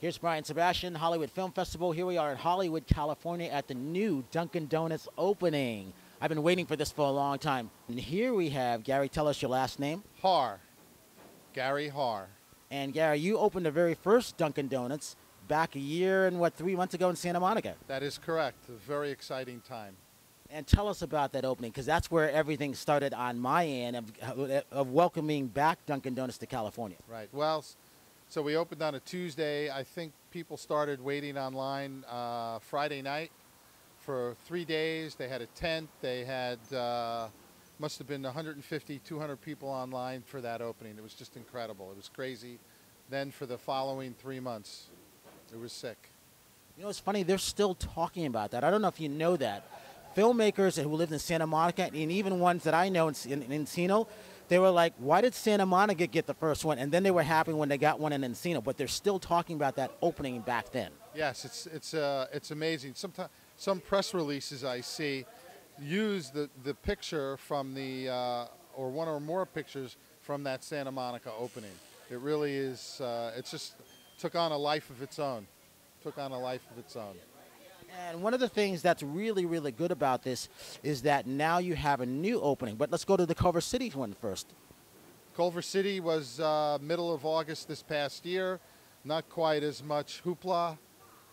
Here's Brian Sebstian, Hollywood Film Festival. Here we are in Hollywood, California at the new Dunkin Donuts opening. I've been waiting for this for a long time. And here we have, Gary, tell us your last name. Haar. Gary Haar. And Gary, you opened the very first Dunkin Donuts back a year and 3 months ago in Santa Monica. That is correct. A very exciting time. And tell us about that opening, because that's where everything started on my end of welcoming back Dunkin Donuts to California. Right. Well, so we opened on a Tuesday. I think people started waiting online Friday night for 3 days. They had a tent. They had, must have been 150, 200 people online for that opening. It was just incredible. It was crazy. Then for the following 3 months, it was sick. You know, it's funny, they're still talking about that. I don't know if you know that. Filmmakers who lived in Santa Monica, and even ones that I know in Encino, they were like, why did Santa Monica get the first one? And then they were happy when they got one in Encino, but they're still talking about that opening back then. Yes, it's amazing. Sometimes some press releases I see use the picture from the, or one or more pictures from that Santa Monica opening. It really is, it just took on a life of its own. And one of the things that's really, really good about this is that now you have a new opening. But let's go to the Culver City one first. Culver City was middle of August this past year. Not quite as much hoopla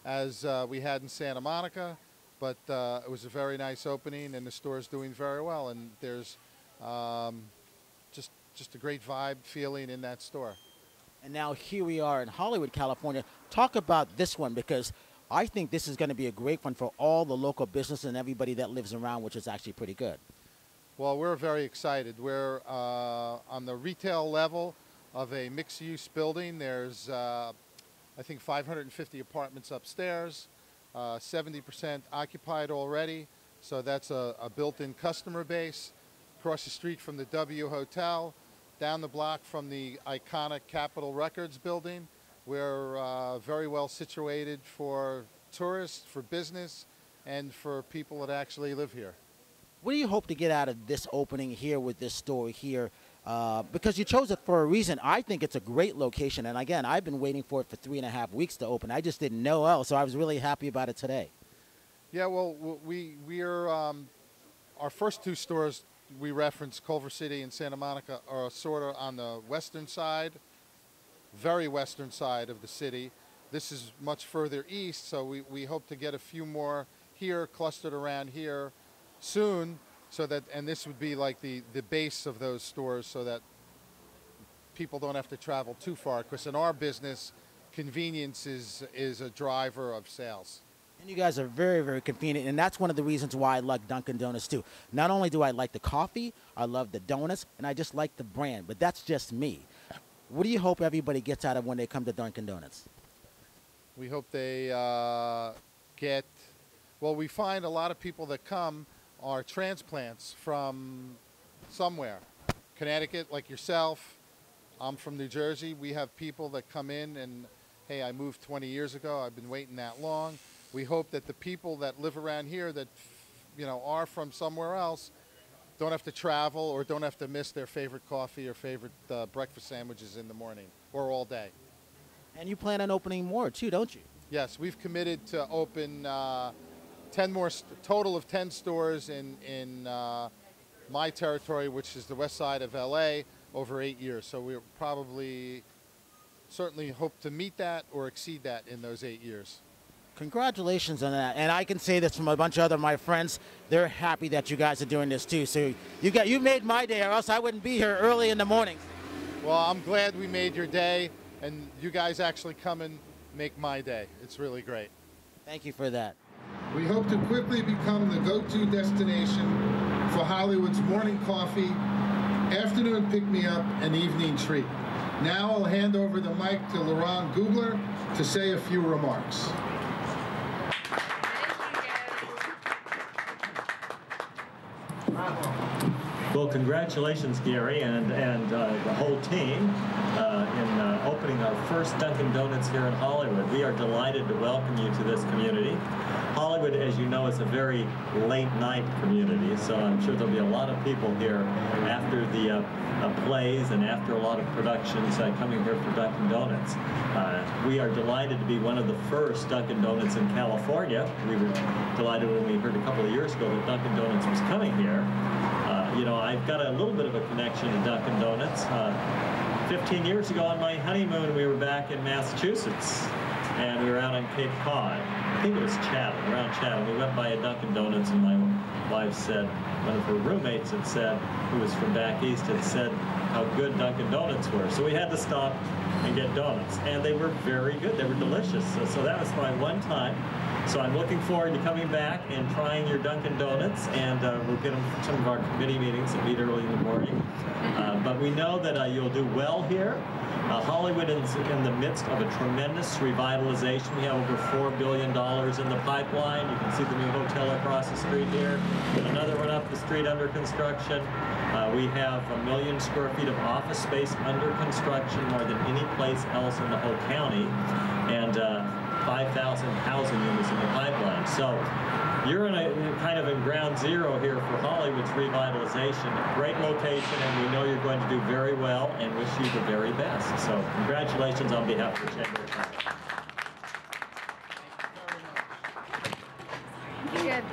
as we had in Santa Monica, but it was a very nice opening, and the store is doing very well. And there's just a great vibe feeling in that store. And now here we are in Hollywood, California. Talk about this one, because I think this is going to be a great one for all the local business and everybody that lives around, which is actually pretty good. Well, we're very excited. We're on the retail level of a mixed-use building. There's, I think, 550 apartments upstairs, 70% occupied already. So that's a built-in customer base. Across the street from the W Hotel, down the block from the iconic Capitol Records building. We're very well situated for tourists, for business, and for people that actually live here. What do you hope to get out of this opening here with this store here? Because you chose it for a reason. I think it's a great location. And again, I've been waiting for it for 3.5 weeks to open. I just didn't know else, so I was really happy about it today. Yeah, well, we're our first two stores we referenced, Culver City and Santa Monica, are sort of on the western side, very western side of the city. This is much further east, so we hope to get a few more here, clustered around here soon, so that, and this would be like the base of those stores so that people don't have to travel too far, because in our business, convenience is a driver of sales. And you guys are very, very convenient, and that's one of the reasons why I like Dunkin Donuts too. Not only do I like the coffee, I love the donuts, and I just like the brand, but that's just me. What do you hope everybody gets out of when they come to Dunkin Donuts? We hope they get, well, we find a lot of people that come are transplants from somewhere. Connecticut, like yourself. I'm from New Jersey. We have people that come in and, hey, I moved 20 years ago. I've been waiting that long. We hope that the people that live around here that, you know, are from somewhere else don't have to travel or don't have to miss their favorite coffee or favorite breakfast sandwiches in the morning or all day. And you plan on opening more too, don't you? Yes, we've committed to open 10 more, total of 10 stores in my territory, which is the west side of LA, over 8 years. So we'll probably, certainly hope to meet that or exceed that in those 8 years. Congratulations on that. And I can say this from a bunch of other my friends. They're happy that you guys are doing this too. So you made my day, or else I wouldn't be here early in the morning. Well, I'm glad we made your day, and you guys actually come and make my day. It's really great. Thank you for that. We hope to quickly become the go-to destination for Hollywood's morning coffee, afternoon pick-me-up, and evening treat. Now I'll hand over the mic to Laurent Googler to say a few remarks. Well, congratulations, Gary, and the whole team in opening our first Dunkin' Donuts here in Hollywood. We are delighted to welcome you to this community. Hollywood, as you know, is a very late night community, so I'm sure there'll be a lot of people here after the plays and after a lot of productions coming here for Dunkin Donuts. We are delighted to be one of the first Dunkin Donuts in California. We were delighted when we heard a couple of years ago that Dunkin Donuts was coming here. You know, I've got a little bit of a connection to Dunkin Donuts. 15 years ago on my honeymoon, we were back in Massachusetts, and we were out on Cape Cod. I think it was Chatham, around Chatham. We went by a Dunkin Donuts, and my wife said, one of her roommates had said, who was from back east, had said how good Dunkin Donuts were. So we had to stop and get donuts, and they were very good. They were delicious. So that was my one time. So I'm looking forward to coming back and trying your Dunkin Donuts, and we'll get them for some of our committee meetings that meet early in the morning. But we know that you'll do well here. Hollywood is in the midst of a tremendous revitalization. We have over $4 billion in the pipeline. You can see the new hotel across the street here. Another one up the street under construction. We have 1 million square feet of office space under construction, more than any place else in the whole county, and 5,000 housing units in the pipeline. So you're in a kind of in ground zero here for Hollywood's revitalization. Great location, and we know you're going to do very well and wish you the very best. So congratulations on behalf of the Chamber of Commerce. Good.